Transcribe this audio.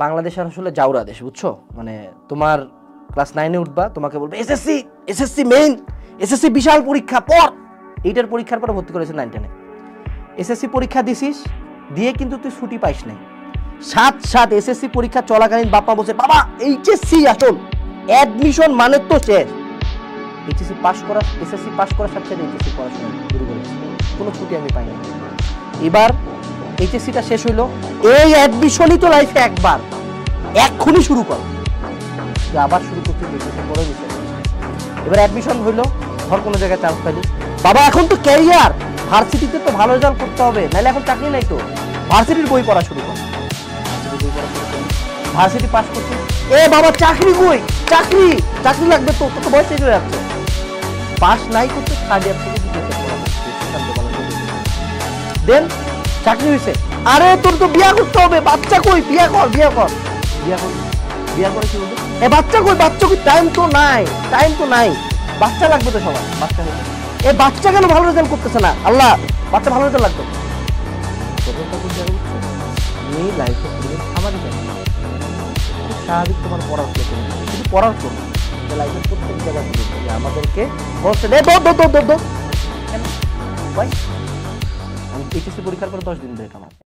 বাংলাদেশের আসলে জাউরা দেশ, বুঝছো? মানে তোমার ক্লাস 9-এ উঠবা, তোমাকে বলবে এসএসসি মেইন, এসএসসি বিশাল পরীক্ষা পড়। এইটার পরীক্ষার পরে ভর্তি করেছে 9-10-এ। এসএসসি পরীক্ষা দিছিস, দিয়ে কিন্তু তুই ছুটি পাইস নাই। সাত এসএসসি পরীক্ষা চলাকালীন বাবা বলছে, বাবা এইচএসসি আসল অ্যাডমিশন মানে তো শেষ। এইচএসসি পাস করা, এসএসসি পাস করার সাথে সাথে এইচএসসি পড়াশোনা শুরু করেছি, কোনো ছুটি আমি পাইনি। এবার এইচএসসিটা শেষ হইলো, এই অ্যাডমিশনই তো লাইফে একবার, এক্ষুনি শুরু কর। আবার শুরু করতে এইচএসসি পড়ে নিতে। এবার অ্যাডমিশন হইলো, ধর কোনো জায়গায় চান্স পাইলি, বাবা এখন তো ক্যারিয়ার, ভার্সিটিতে তো ভালো রেজাল্ট করতে হবে, নাহলে এখন চাকরি নাই তো, ভার্সিটির বই পড়া শুরু কর। ভার্সিটি পাস করতে, এ বাবা চাকরি কই, চাকরি লাগবে তো, তো বয়স শেষ হয়ে যাচ্ছে। পাস নাই করতে থার্ড ইয়ার থেকে দেন চাকরি হয়েছে, আরে তোর তো বিয়া করতে হবে, বাচ্চা কই, বিয়া করে কি বলবো, এ বাচ্চা কই, টাইম তো নাই, বাচ্চা লাগবে তো সবার, বাচ্চা হয়েছে, এ বাচ্চা কেন ভালো রেজাল্ট করতেছে না, আল্লাহ বাচ্চা ভালো রেজাল্ট লাগবে। স্বাভাবিক তোমার পড়ার প্রয়োজন, শুধু পড়ার জন্য লাইফের প্রত্যেক জায়গায় আমাদেরকে বলছে আমি এইচএসসি পরীক্ষার পরে 10 দিন ব্রেক আমার।